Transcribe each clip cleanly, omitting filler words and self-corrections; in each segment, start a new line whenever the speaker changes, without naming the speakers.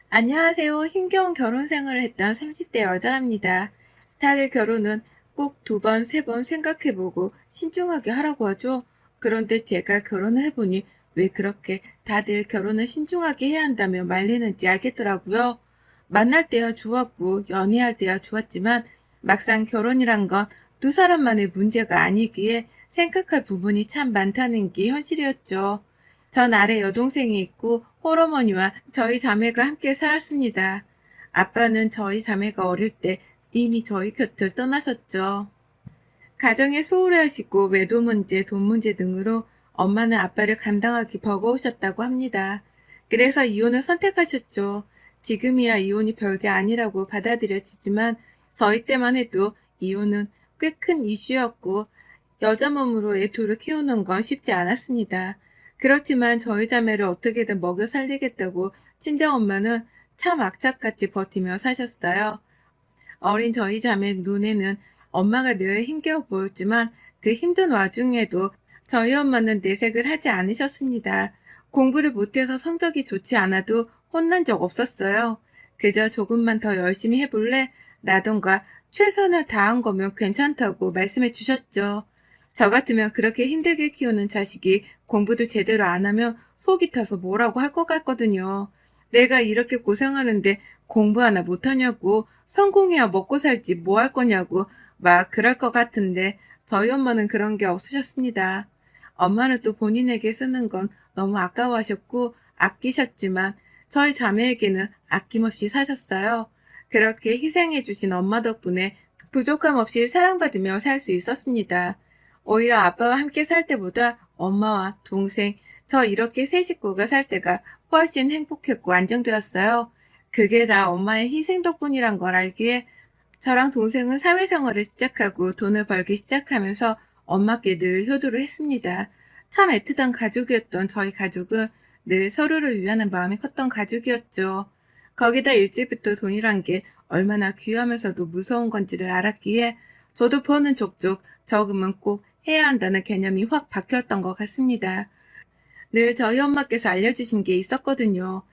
안녕하세요. 힘겨운 결혼 생활을 했던 30대 여자랍니다. 다들 결혼은 꼭 두 번, 세 번 생각해보고 신중하게 하라고 하죠. 그런데 제가 결혼을 해보니 왜 그렇게 다들 결혼을 신중하게 해야 한다며 말리는지 알겠더라고요. 만날 때야 좋았고 연애할 때야 좋았지만 막상 결혼이란 건 두 사람만의 문제가 아니기에 생각할 부분이 참 많다는 게 현실이었죠. 전 아래 여동생이 있고 홀어머니와 저희 자매가 함께 살았습니다. 아빠는 저희 자매가 어릴 때 이미 저희 곁을 떠나셨죠. 가정에 소홀히 하시고 외도 문제, 돈 문제 등으로 엄마는 아빠를 감당하기 버거우셨다고 합니다. 그래서 이혼을 선택하셨죠. 지금이야 이혼이 별게 아니라고 받아들여지지만 저희 때만 해도 이혼은 꽤 큰 이슈였고 여자 몸으로 애 둘을 키우는 건 쉽지 않았습니다. 그렇지만 저희 자매를 어떻게든 먹여 살리겠다고 친정엄마는 참 악착같이 버티며 사셨어요. 어린 저희 자매 눈에는 엄마가 늘 힘겨워 보였지만 그 힘든 와중에도 저희 엄마는 내색을 하지 않으셨습니다. 공부를 못해서 성적이 좋지 않아도 혼난 적 없었어요. 그저 조금만 더 열심히 해볼래? 라던가 최선을 다한 거면 괜찮다고 말씀해 주셨죠. 저 같으면 그렇게 힘들게 키우는 자식이 공부도 제대로 안 하면 속이 타서 뭐라고 할 것 같거든요. 내가 이렇게 고생하는데 공부 하나 못하냐고, 성공해야 먹고 살지 뭐 할 거냐고 막 그럴 것 같은데 저희 엄마는 그런 게 없으셨습니다. 엄마는 또 본인에게 쓰는 건 너무 아까워하셨고 아끼셨지만 저희 자매에게는 아낌없이 사셨어요. 그렇게 희생해 주신 엄마 덕분에 부족함 없이 사랑받으며 살 수 있었습니다. 오히려 아빠와 함께 살 때보다 엄마와 동생, 저 이렇게 세 식구가 살 때가 훨씬 행복했고 안정되었어요. 그게 다 엄마의 희생 덕분이란 걸 알기에 저랑 동생은 사회생활을 시작하고 돈을 벌기 시작하면서 엄마께 늘 효도를 했습니다. 참 애틋한 가족이었던 저희 가족은 늘 서로를 위하는 마음이 컸던 가족이었죠. 거기다 일찍부터 돈이란 게 얼마나 귀하면서도 무서운 건지를 알았기에 저도 버는 족족 저금은 꼭 해야 한다는 개념이 확 박혔던 것 같습니다. 늘 저희 엄마께서 알려주신 게 있었거든요.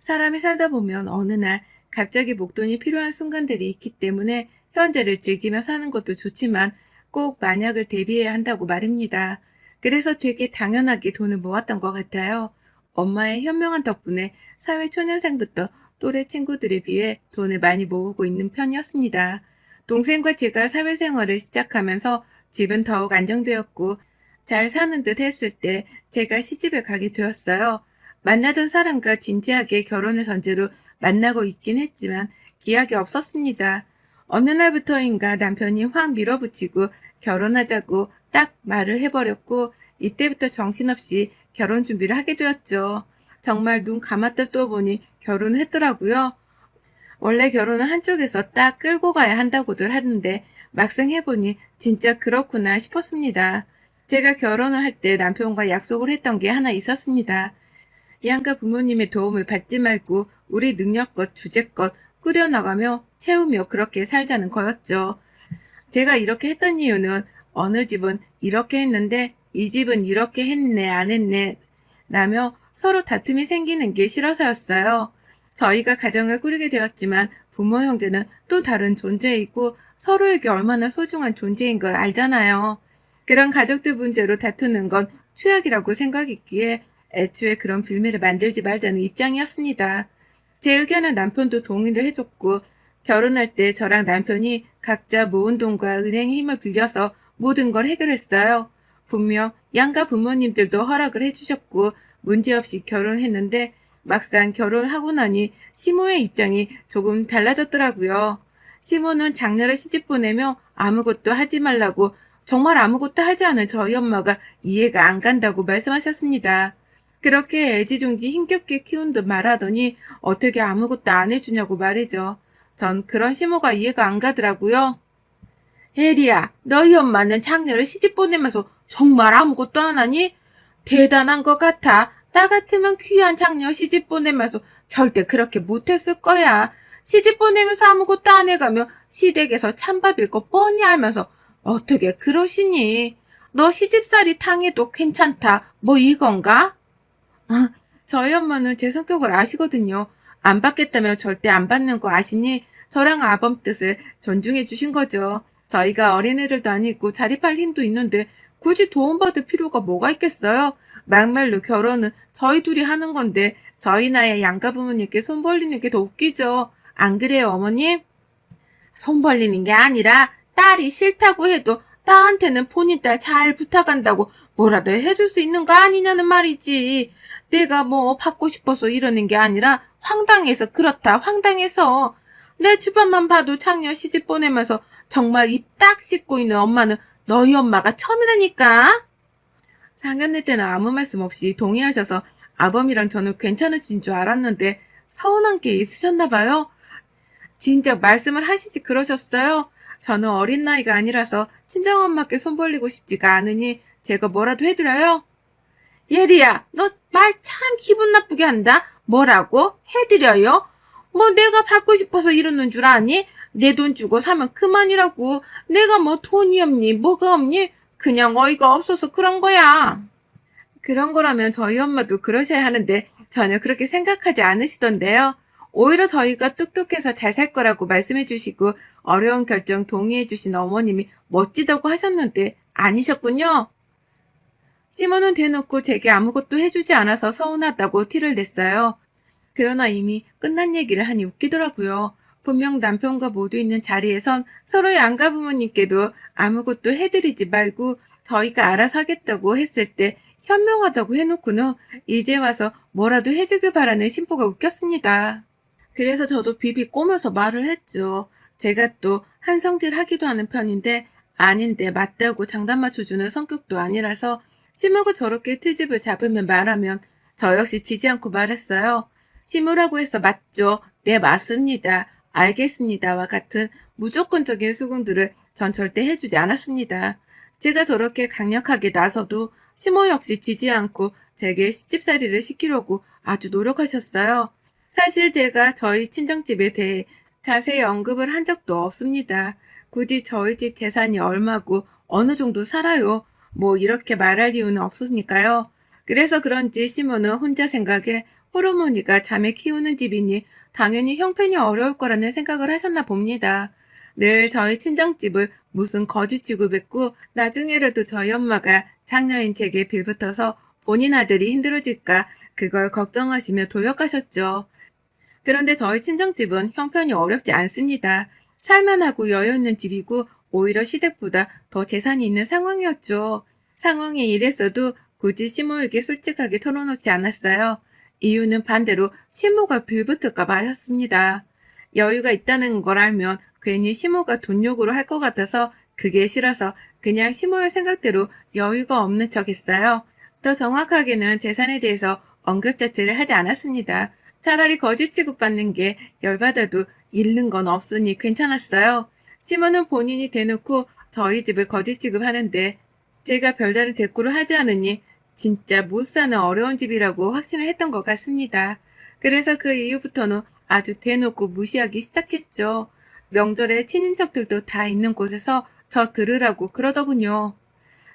사람이 살다 보면 어느 날 갑자기 목돈이 필요한 순간들이 있기 때문에 현재를 즐기며 사는 것도 좋지만 꼭 만약을 대비해야 한다고 말입니다. 그래서 되게 당연하게 돈을 모았던 것 같아요. 엄마의 현명한 덕분에 사회 초년생부터 또래 친구들에 비해 돈을 많이 모으고 있는 편이었습니다. 동생과 제가 사회생활을 시작하면서 집은 더욱 안정되었고 잘 사는 듯 했을 때 제가 시집을 가게 되었어요. 만나던 사람과 진지하게 결혼을 전제로 만나고 있긴 했지만 기약이 없었습니다. 어느 날부터인가 남편이 확 밀어붙이고 결혼하자고 딱 말을 해버렸고 이때부터 정신없이 결혼 준비를 하게 되었죠. 정말 눈 감았다 또 보니 결혼을 했더라고요. 원래 결혼은 한쪽에서 딱 끌고 가야 한다고들 하는데 막상 해보니 진짜 그렇구나 싶었습니다. 제가 결혼을 할 때 남편과 약속을 했던 게 하나 있었습니다. 양가 부모님의 도움을 받지 말고 우리 능력껏 주제껏 꾸려나가며 채우며 그렇게 살자는 거였죠. 제가 이렇게 했던 이유는 어느 집은 이렇게 했는데 이 집은 이렇게 했네 안 했네 라며 서로 다툼이 생기는 게 싫어서였어요. 저희가 가정을 꾸리게 되었지만 부모 형제는 또 다른 존재이고 서로에게 얼마나 소중한 존재인 걸 알잖아요. 그런 가족들 문제로 다투는 건 최악이라고 생각했기에 애초에 그런 빌미를 만들지 말자는 입장이었습니다. 제 의견은 남편도 동의를 해줬고 결혼할 때 저랑 남편이 각자 모은 돈과 은행의 힘을 빌려서 모든 걸 해결했어요. 분명 양가 부모님들도 허락을 해주셨고 문제없이 결혼했는데 막상 결혼하고 나니 시모의 입장이 조금 달라졌더라고요. 시모는 장녀를 시집 보내며 아무것도 하지 말라고 정말 아무것도 하지 않은 저희 엄마가 이해가 안 간다고 말씀하셨습니다. 그렇게 애지중지 힘겹게 키운 듯 말하더니 어떻게 아무것도 안 해주냐고 말이죠. 전 그런 시모가 이해가 안 가더라고요. 혜리야, 너희 엄마는 장녀를 시집 보내면서 정말 아무것도 안 하니? 대단한 것 같아. 나 같으면 귀한 장녀 시집 보내면서 절대 그렇게 못했을 거야. 시집 보내면서 아무것도 안 해가며 시댁에서 찬밥일 거 뻔히 알면서 어떻게 그러시니? 너 시집살이 당해도 괜찮다. 뭐 이건가? 아, 저희 엄마는 제 성격을 아시거든요. 안 받겠다면 절대 안 받는 거 아시니 저랑 아범 뜻을 존중해 주신 거죠. 저희가 어린애들도 아니고 자립할 힘도 있는데 굳이 도움받을 필요가 뭐가 있겠어요? 막말로 결혼은 저희 둘이 하는 건데 저희 나이에 양가 부모님께 손 벌리는 게 더 웃기죠. 안 그래요, 어머님? 손 벌리는 게 아니라 딸이 싫다고 해도 딸한테는 본인 딸 잘 부탁한다고 뭐라도 해줄 수 있는 거 아니냐는 말이지. 내가 뭐 받고 싶어서 이러는 게 아니라 황당해서 그렇다, 황당해서. 내 주변만 봐도 작년 시집 보내면서 정말 입 딱 씻고 있는 엄마는 너희 엄마가 처음이라니까. 상견례 때는 아무 말씀 없이 동의하셔서 아범이랑 저는 괜찮으신 줄 알았는데 서운한 게 있으셨나 봐요. 진작 말씀을 하시지 그러셨어요. 저는 어린 나이가 아니라서 친정엄마께 손 벌리고 싶지가 않으니 제가 뭐라도 해드려요? 예리야, 너 말 참 기분 나쁘게 한다. 뭐라고? 해드려요? 뭐 내가 받고 싶어서 이러는 줄 아니? 내 돈 주고 사면 그만이라고. 내가 뭐 돈이 없니? 뭐가 없니? 그냥 어이가 없어서 그런 거야. 그런 거라면 저희 엄마도 그러셔야 하는데 전혀 그렇게 생각하지 않으시던데요. 오히려 저희가 똑똑해서 잘 살 거라고 말씀해 주시고 어려운 결정 동의해 주신 어머님이 멋지다고 하셨는데 아니셨군요. 시몬은 대놓고 제게 아무것도 해주지 않아서 서운하다고 티를 냈어요. 그러나 이미 끝난 얘기를 하니 웃기더라고요. 분명 남편과 모두 있는 자리에선 서로의 양가 부모님께도 아무것도 해드리지 말고 저희가 알아서 하겠다고 했을 때 현명하다고 해놓고는 이제 와서 뭐라도 해주길 바라는 심보가 웃겼습니다. 그래서 저도 비비 꼬면서 말을 했죠. 제가 또 한성질 하기도 하는 편인데 아닌데 맞다고 장단 맞춰주는 성격도 아니라서 시무가 저렇게 트집을 잡으면 말하면 저 역시 지지 않고 말했어요. 시무라고 해서 맞죠. 네, 맞습니다. 알겠습니다와 같은 무조건적인 수긍들을 전 절대 해주지 않았습니다. 제가 저렇게 강력하게 나서도 시모 역시 지지 않고 제게 시집살이를 시키려고 아주 노력하셨어요. 사실 제가 저희 친정집에 대해 자세히 언급을 한 적도 없습니다. 굳이 저희 집 재산이 얼마고 어느 정도 살아요. 뭐 이렇게 말할 이유는 없으니까요. 그래서 그런지 시모는 혼자 생각에 호르몬이가 자매 키우는 집이니 당연히 형편이 어려울 거라는 생각을 하셨나 봅니다. 늘 저희 친정집을 무슨 거지 취급했고 나중에라도 저희 엄마가 장녀인 제게 빌붙어서 본인 아들이 힘들어질까 그걸 걱정하시며 돌려가셨죠. 그런데 저희 친정집은 형편이 어렵지 않습니다. 살만하고 여유 있는 집이고 오히려 시댁보다 더 재산이 있는 상황이었죠. 상황이 이랬어도 굳이 시모에게 솔직하게 털어놓지 않았어요. 이유는 반대로 시모가 빌붙을까 봐 하였습니다. 여유가 있다는 걸 알면 괜히 시모가 돈 요구를 할 것 같아서 그게 싫어서 그냥 시모의 생각대로 여유가 없는 척 했어요. 더 정확하게는 재산에 대해서 언급 자체를 하지 않았습니다. 차라리 거짓 취급받는 게 열받아도 잃는 건 없으니 괜찮았어요. 시모는 본인이 대놓고 저희 집을 거짓 취급하는데 제가 별다른 대꾸를 하지 않으니 진짜 못 사는 어려운 집이라고 확신을 했던 것 같습니다. 그래서 그 이후부터는 아주 대놓고 무시하기 시작했죠. 명절에 친인척들도 다 있는 곳에서 저 들으라고 그러더군요.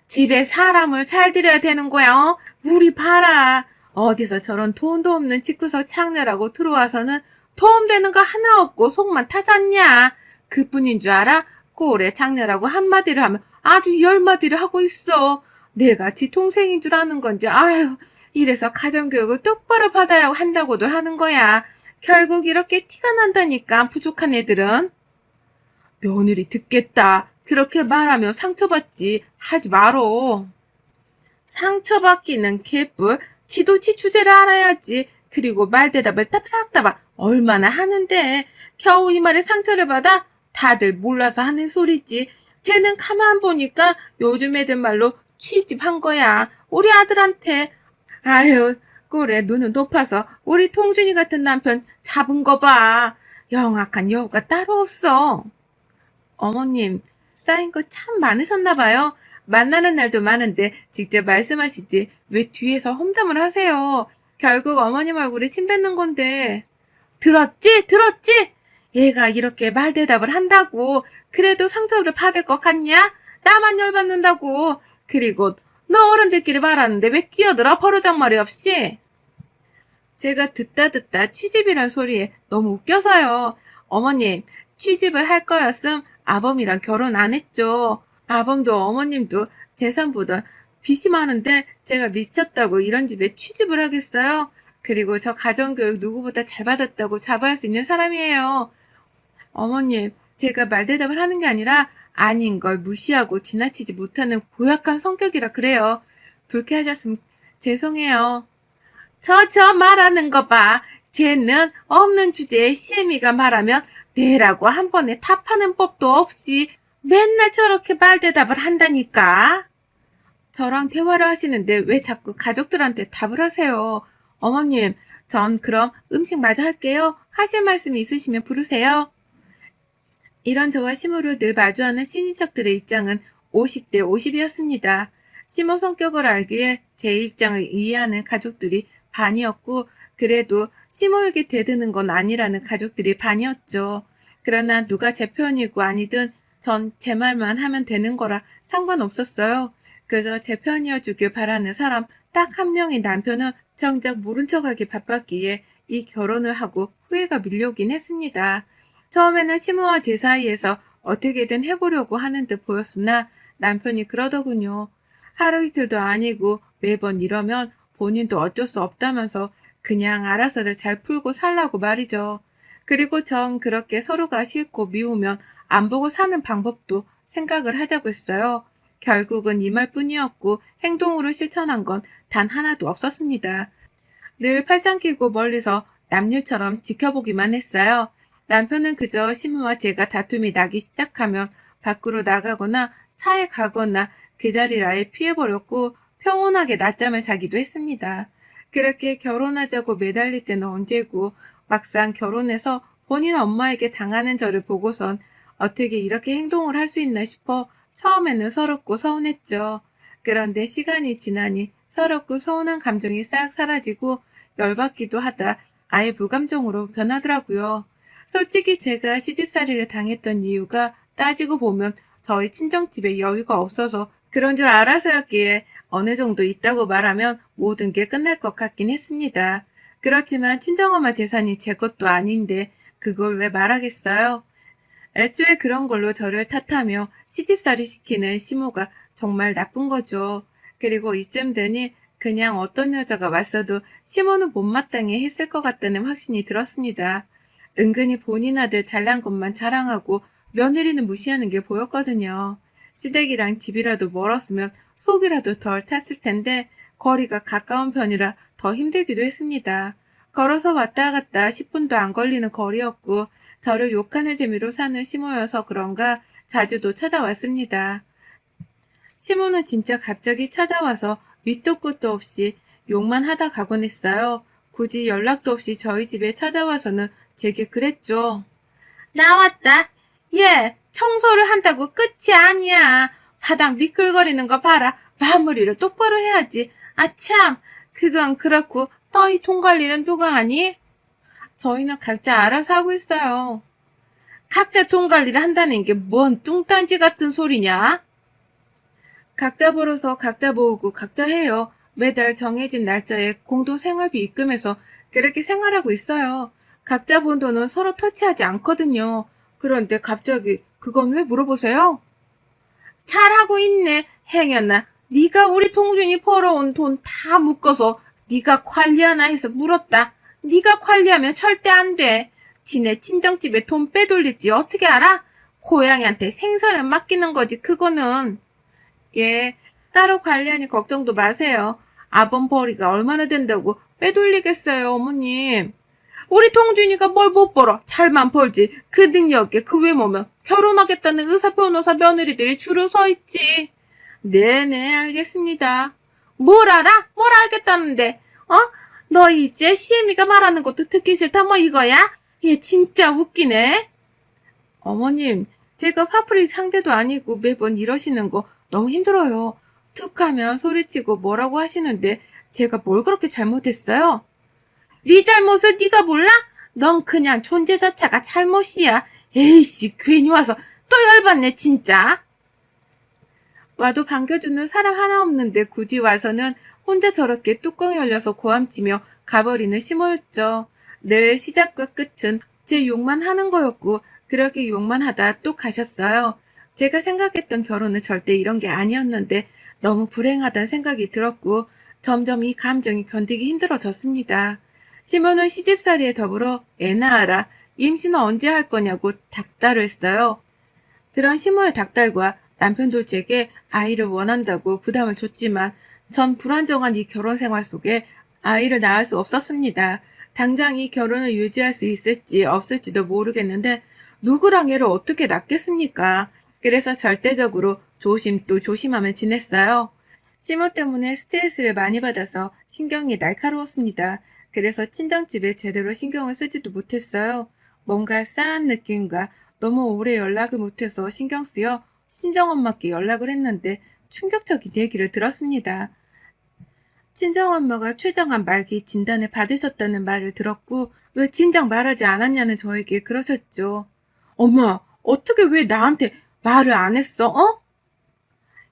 집에 사람을 잘 들여야 되는 거야. 어? 우리 봐라. 어디서 저런 돈도 없는 집구석 창녀라고 들어와서는 도움되는 거 하나 없고 속만 타잖냐. 그뿐인 줄 알아? 꼴에 장녀라고 한마디를 하면 아주 10마디를 하고 있어. 내가 지 동생인 줄 아는 건지 아유 이래서 가정교육을 똑바로 받아야 한다고들 하는 거야. 결국 이렇게 티가 난다니까 부족한 애들은. 며느리 듣겠다. 그렇게 말하면 상처받지. 하지 말어. 상처받기는 개뿔. 지도 지 주제를 알아야지. 그리고 말대답을 따박따박 얼마나 하는데 겨우 이 말에 상처를 받아? 다들 몰라서 하는 소리지. 쟤는 가만 보니까 요즘 애들 말로 취집한 거야. 우리 아들한테. 아유 꼴에 눈은 높아서 우리 통준이 같은 남편 잡은 거 봐. 영악한 여우가 따로 없어. 어머님 쌓인 거 참 많으셨나 봐요. 만나는 날도 많은데 직접 말씀하시지 왜 뒤에서 험담을 하세요. 결국 어머님 얼굴에 침 뱉는 건데. 들었지? 들었지? 얘가 이렇게 말대답을 한다고. 그래도 상처를 받을 것 같냐? 나만 열받는다고. 그리고 너 어른들끼리 말하는데 왜 끼어들어? 버르장머리 없이. 제가 듣다 취집이란 소리에 너무 웃겨서요. 어머님, 취집을 할 거였음 아범이랑 결혼 안 했죠. 아범도 어머님도 재산보다 빚이 많은데 제가 미쳤다고 이런 집에 취집을 하겠어요? 그리고 저 가정교육 누구보다 잘 받았다고 자부할 수 있는 사람이에요. 어머님, 제가 말대답을 하는 게 아니라 아닌 걸 무시하고 지나치지 못하는 고약한 성격이라 그래요. 불쾌하셨으면 죄송해요. 저 말하는 거 봐. 쟤는 없는 주제에 시애미가 말하면 네라고 한 번에 답하는 법도 없이 맨날 저렇게 말대답을 한다니까. 저랑 대화를 하시는데 왜 자꾸 가족들한테 답을 하세요? 어머님, 전 그럼 음식 마저 할게요. 하실 말씀이 있으시면 부르세요. 이런 저와 시모를 늘 마주하는 친인척들의 입장은 50대 50이었습니다. 시모 성격을 알기에 제 입장을 이해하는 가족들이 반이었고, 그래도 시모에게 대드는 건 아니라는 가족들이 반이었죠. 그러나 누가 제 편이고 아니든 전 제 말만 하면 되는 거라 상관없었어요. 그저 제 편이어 주길 바라는 사람 딱 한 명의 남편은 정작 모른 척하기 바빴기에 이 결혼을 하고 후회가 밀려오긴 했습니다. 처음에는 시모와 제 사이에서 어떻게든 해보려고 하는 듯 보였으나 남편이 그러더군요. 하루 이틀도 아니고 매번 이러면 본인도 어쩔 수 없다면서 그냥 알아서들 잘 풀고 살라고 말이죠. 그리고 전 그렇게 서로가 싫고 미우면 안 보고 사는 방법도 생각을 하자고 했어요. 결국은 이 말뿐이었고 행동으로 실천한 건 단 하나도 없었습니다. 늘 팔짱 끼고 멀리서 남일처럼 지켜보기만 했어요. 남편은 그저 시모와 제가 다툼이 나기 시작하면 밖으로 나가거나 차에 가거나 그 자리를 아예 피해버렸고 평온하게 낮잠을 자기도 했습니다. 그렇게 결혼하자고 매달릴 때는 언제고 막상 결혼해서 본인 엄마에게 당하는 저를 보고선 어떻게 이렇게 행동을 할 수 있나 싶어 처음에는 서럽고 서운했죠. 그런데 시간이 지나니 서럽고 서운한 감정이 싹 사라지고 열받기도 하다 아예 무감정으로 변하더라고요. 솔직히 제가 시집살이를 당했던 이유가 따지고 보면 저희 친정집에 여유가 없어서 그런 줄 알아서였기에 어느 정도 있다고 말하면 모든 게 끝날 것 같긴 했습니다. 그렇지만 친정엄마 재산이 제 것도 아닌데 그걸 왜 말하겠어요? 애초에 그런 걸로 저를 탓하며 시집살이 시키는 시모가 정말 나쁜 거죠. 그리고 이쯤 되니 그냥 어떤 여자가 왔어도 시모는 못마땅해 했을 것 같다는 확신이 들었습니다. 은근히 본인 아들 잘난 것만 자랑하고 며느리는 무시하는 게 보였거든요. 시댁이랑 집이라도 멀었으면 속이라도 덜 탔을 텐데 거리가 가까운 편이라 더 힘들기도 했습니다. 걸어서 왔다 갔다 10분도 안 걸리는 거리였고 저를 욕하는 재미로 사는 시모여서 그런가 자주도 찾아왔습니다. 시모는 진짜 갑자기 찾아와서 밑도 끝도 없이 욕만 하다 가곤 했어요. 굳이 연락도 없이 저희 집에 찾아와서는 제게 그랬죠. 나왔다. 얘 청소를 한다고 끝이 아니야. 바닥 미끌거리는 거 봐라. 마무리를 똑바로 해야지. 아 참, 그건 그렇고 너희 돈 관리는 누가 하니? 저희는 각자 알아서 하고 있어요. 각자 돈 관리를 한다는 게 뭔 뚱딴지 같은 소리냐? 각자 벌어서 각자 모으고 각자 해요. 매달 정해진 날짜에 공동 생활비 입금해서 그렇게 생활하고 있어요. 각자 번 돈은 서로 터치하지 않거든요. 그런데 갑자기 그건 왜 물어보세요? 잘하고 있네, 행여나. 네가 우리 통준이 벌어온 돈 다 묶어서 네가 관리하나 해서 물었다. 네가 관리하면 절대 안 돼. 지네 친정집에 돈 빼돌릴지 어떻게 알아? 고양이한테 생사를 맡기는 거지 그거는. 예, 따로 관리하니 걱정도 마세요. 아범 벌이가 얼마나 된다고 빼돌리겠어요, 어머님. 우리 동준이가 뭘 못 벌어. 잘만 벌지. 그 능력에 그 외모면 결혼하겠다는 의사 변호사 며느리들이 줄을 서 있지. 네네, 알겠습니다. 뭘 알아? 뭘 알겠다는데? 어? 너 이제 시애미가 말하는 것도 듣기 싫다 뭐 이거야? 얘 진짜 웃기네. 어머님, 제가 화풀이 상대도 아니고 매번 이러시는 거 너무 힘들어요. 툭하면 소리치고 뭐라고 하시는데 제가 뭘 그렇게 잘못했어요? 네 잘못을 네가 몰라? 넌 그냥 존재 자체가 잘못이야. 에이씨, 괜히 와서 또 열받네 진짜. 와도 반겨주는 사람 하나 없는데 굳이 와서는 혼자 저렇게 뚜껑 열려서 고함치며 가버리는 시모였죠. 늘 시작과 끝은 제 욕만 하는 거였고 그렇게 욕만 하다 또 가셨어요. 제가 생각했던 결혼은 절대 이런 게 아니었는데 너무 불행하다는 생각이 들었고 점점 이 감정이 견디기 힘들어졌습니다. 시모는 시집살이에 더불어 애 낳아라, 임신은 언제 할 거냐고 닥달을 했어요. 그런 시모의 닥달과 남편도 제게 아이를 원한다고 부담을 줬지만 전 불안정한 이 결혼 생활 속에 아이를 낳을 수 없었습니다. 당장 이 결혼을 유지할 수 있을지 없을지도 모르겠는데 누구랑 애를 어떻게 낳겠습니까? 그래서 절대적으로 조심 또 조심하며 지냈어요. 시모 때문에 스트레스를 많이 받아서 신경이 날카로웠습니다. 그래서 친정집에 제대로 신경을 쓰지도 못했어요. 뭔가 싸한 느낌과 너무 오래 연락을 못해서 신경 쓰여 친정엄마께 연락을 했는데 충격적인 얘기를 들었습니다. 친정엄마가 췌장암 말기 진단을 받으셨다는 말을 들었고 왜 진작 말하지 않았냐는 저에게 그러셨죠. 엄마, 어떻게 왜 나한테 말을 안 했어, 어?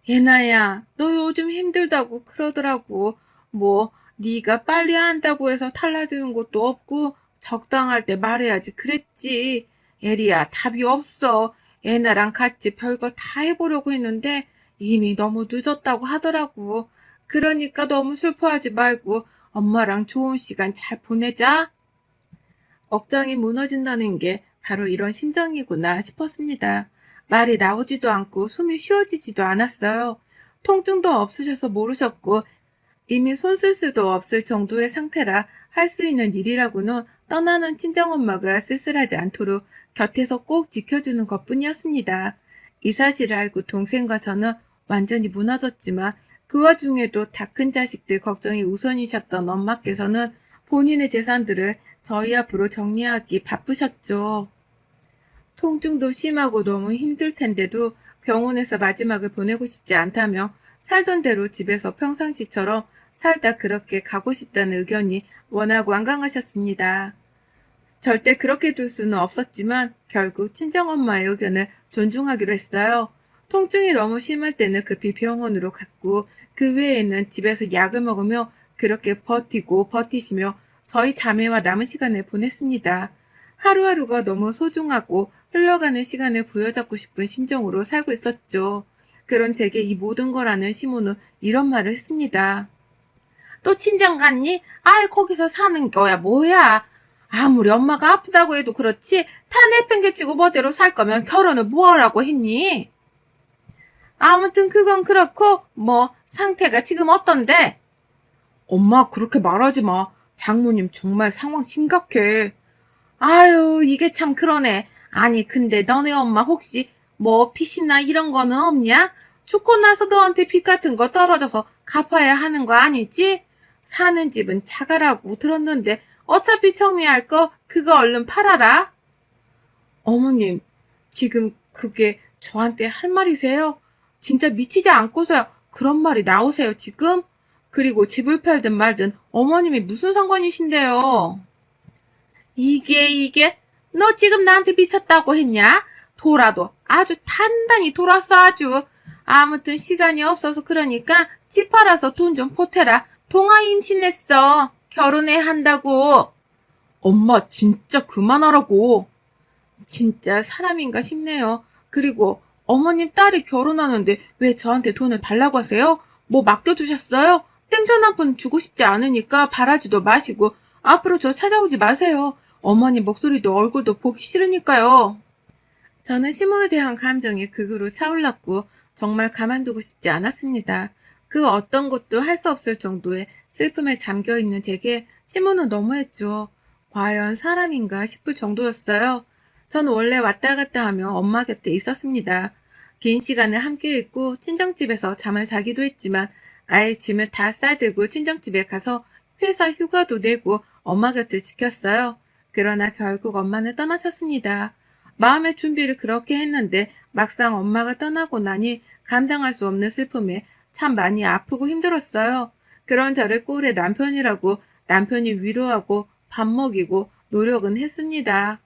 예나야, 너 요즘 힘들다고 그러더라고. 뭐 네가 빨리 한다고 해서 달라지는 것도 없고 적당할 때 말해야지 그랬지. 예리야, 답이 없어. 예나랑 같이 별거 다 해보려고 했는데 이미 너무 늦었다고 하더라고. 그러니까 너무 슬퍼하지 말고 엄마랑 좋은 시간 잘 보내자. 억장이 무너진다는 게 바로 이런 심정이구나 싶었습니다. 말이 나오지도 않고 숨이 쉬어지지도 않았어요. 통증도 없으셔서 모르셨고 이미 손 쓸 수도 없을 정도의 상태라 할 수 있는 일이라고는 떠나는 친정엄마가 쓸쓸하지 않도록 곁에서 꼭 지켜주는 것뿐이었습니다. 이 사실을 알고 동생과 저는 완전히 무너졌지만 그 와중에도 다 큰 자식들 걱정이 우선이셨던 엄마께서는 본인의 재산들을 저희 앞으로 정리하기 바쁘셨죠. 통증도 심하고 너무 힘들 텐데도 병원에서 마지막을 보내고 싶지 않다며 살던 대로 집에서 평상시처럼 살다 그렇게 가고 싶다는 의견이 워낙 완강하셨습니다. 절대 그렇게 둘 수는 없었지만 결국 친정엄마의 의견을 존중하기로 했어요. 통증이 너무 심할 때는 급히 병원으로 갔고 그 외에는 집에서 약을 먹으며 그렇게 버티시며 저희 자매와 남은 시간을 보냈습니다. 하루하루가 너무 소중하고 흘러가는 시간을 부여잡고 싶은 심정으로 살고 있었죠. 그런 제게 이 모든 걸 아는 시모는 이런 말을 했습니다. 또 친정 갔니? 아이 거기서 사는 거야 뭐야. 아무리 엄마가 아프다고 해도 그렇지 다 내팽개치고 뭐대로 살 거면 결혼을 뭐하라고 했니? 아무튼 그건 그렇고 뭐 상태가 지금 어떤데? 엄마 그렇게 말하지 마. 장모님 정말 상황 심각해. 아유 이게 참 그러네. 아니 근데 너네 엄마 혹시 뭐 빚이나 이런 거는 없냐? 죽고 나서 너한테 빚 같은 거 떨어져서 갚아야 하는 거 아니지? 사는 집은 자가라고 들었는데 어차피 정리할 거 그거 얼른 팔아라. 어머님 지금 그게 저한테 할 말이세요? 진짜 미치지 않고서야 그런 말이 나오세요 지금? 그리고 집을 팔든 말든 어머님이 무슨 상관이신데요? 이게 너 지금 나한테 미쳤다고 했냐? 돌아도 아주 단단히 돌았어 아주. 아무튼 시간이 없어서 그러니까 집 팔아서 돈 좀 보태라. 동아 임신했어. 결혼해야 한다고. 엄마 진짜 그만하라고. 진짜 사람인가 싶네요. 그리고 어머님 딸이 결혼하는데 왜 저한테 돈을 달라고 하세요? 뭐 맡겨두셨어요? 땡전 한 푼 주고 싶지 않으니까 바라지도 마시고 앞으로 저 찾아오지 마세요. 어머니 목소리도 얼굴도 보기 싫으니까요. 저는 시모에 대한 감정이 극으로 차올랐고 정말 가만두고 싶지 않았습니다. 그 어떤 것도 할 수 없을 정도의 슬픔에 잠겨있는 제게 시모는 너무했죠. 과연 사람인가 싶을 정도였어요. 전 원래 왔다 갔다 하며 엄마 곁에 있었습니다. 긴 시간을 함께 있고 친정집에서 잠을 자기도 했지만 아예 짐을 다 싸들고 친정집에 가서 회사 휴가도 내고 엄마 곁을 지켰어요. 그러나 결국 엄마는 떠나셨습니다. 마음의 준비를 그렇게 했는데 막상 엄마가 떠나고 나니 감당할 수 없는 슬픔에 참 많이 아프고 힘들었어요. 그런 저를 꼴의 남편이라고 남편이 위로하고 밥 먹이고 노력은 했습니다.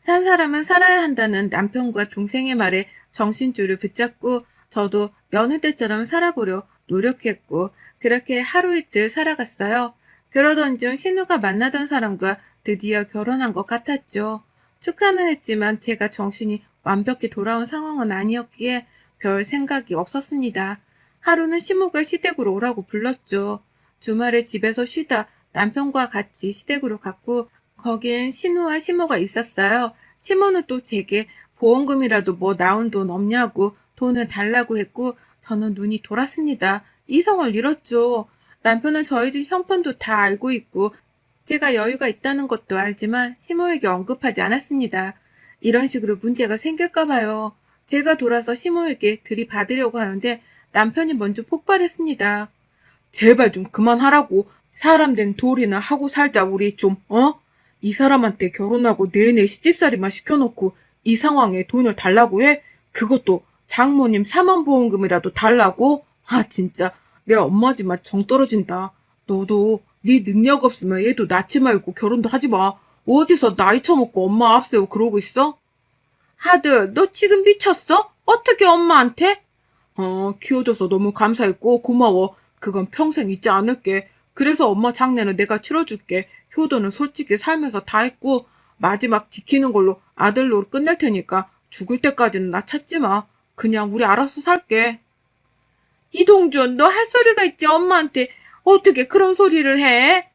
산 사람은 살아야 한다는 남편과 동생의 말에 정신줄을 붙잡고 저도 여느 때처럼 살아보려 노력했고 그렇게 하루 이틀 살아갔어요. 그러던 중 신우가 만나던 사람과 드디어 결혼한 것 같았죠. 축하는 했지만 제가 정신이 완벽히 돌아온 상황은 아니었기에 별 생각이 없었습니다. 하루는 시모가 시댁으로 오라고 불렀죠. 주말에 집에서 쉬다 남편과 같이 시댁으로 갔고 거기엔 신우와 시모가 있었어요. 시모는 또 제게 보험금이라도 뭐 나온 돈 없냐고 돈을 달라고 했고 저는 눈이 돌았습니다. 이성을 잃었죠. 남편은 저희 집 형편도 다 알고 있고 제가 여유가 있다는 것도 알지만 시모에게 언급하지 않았습니다. 이런 식으로 문제가 생길까 봐요. 제가 돌아서 시모에게 들이받으려고 하는데 남편이 먼저 폭발했습니다. 제발 좀 그만하라고. 사람 된 도리나 하고 살자 우리 좀, 어? 이 사람한테 결혼하고 내내 시집살이만 시켜놓고 이 상황에 돈을 달라고 해? 그것도 장모님 사망보험금이라도 달라고? 아 진짜 내 엄마지만 정 떨어진다. 너도 네 능력 없으면 얘도 낳지 말고 결혼도 하지 마. 어디서 나이 처먹고 엄마 앞세워 그러고 있어? 아들, 너 지금 미쳤어? 어떻게 엄마한테? 키워줘서 너무 감사했고 고마워. 그건 평생 잊지 않을게. 그래서 엄마 장례는 내가 치러줄게. 효도는 솔직히 살면서 다 했고 마지막 지키는 걸로 아들로 끝낼 테니까 죽을 때까지는 나 찾지 마. 그냥 우리 알아서 살게. 이동준, 너 할 소리가 있지 엄마한테. 어떻게 그런 소리를 해?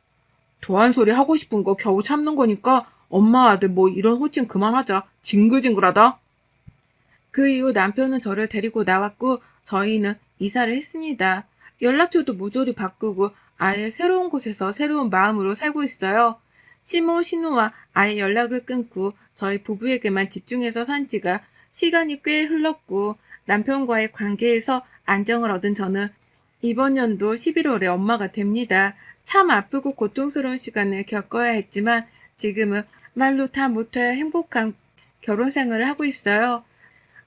도한 소리 하고 싶은 거 겨우 참는 거니까 엄마 아들 뭐 이런 호칭 그만하자. 징글징글하다. 그 이후 남편은 저를 데리고 나왔고 저희는 이사를 했습니다. 연락처도 모조리 바꾸고 아예 새로운 곳에서 새로운 마음으로 살고 있어요. 시모, 신우와 아예 연락을 끊고 저희 부부에게만 집중해서 산 지가 시간이 꽤 흘렀고 남편과의 관계에서 안정을 얻은 저는 이번 연도 11월에 엄마가 됩니다. 참 아프고 고통스러운 시간을 겪어야 했지만 지금은 말로 다 못할 행복한 결혼 생활을 하고 있어요.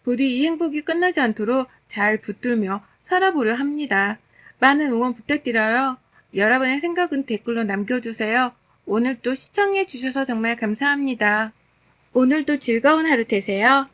부디 이 행복이 끝나지 않도록 잘 붙들며 살아보려 합니다. 많은 응원 부탁드려요. 여러분의 생각은 댓글로 남겨주세요. 오늘도 시청해주셔서 정말 감사합니다. 오늘도 즐거운 하루 되세요.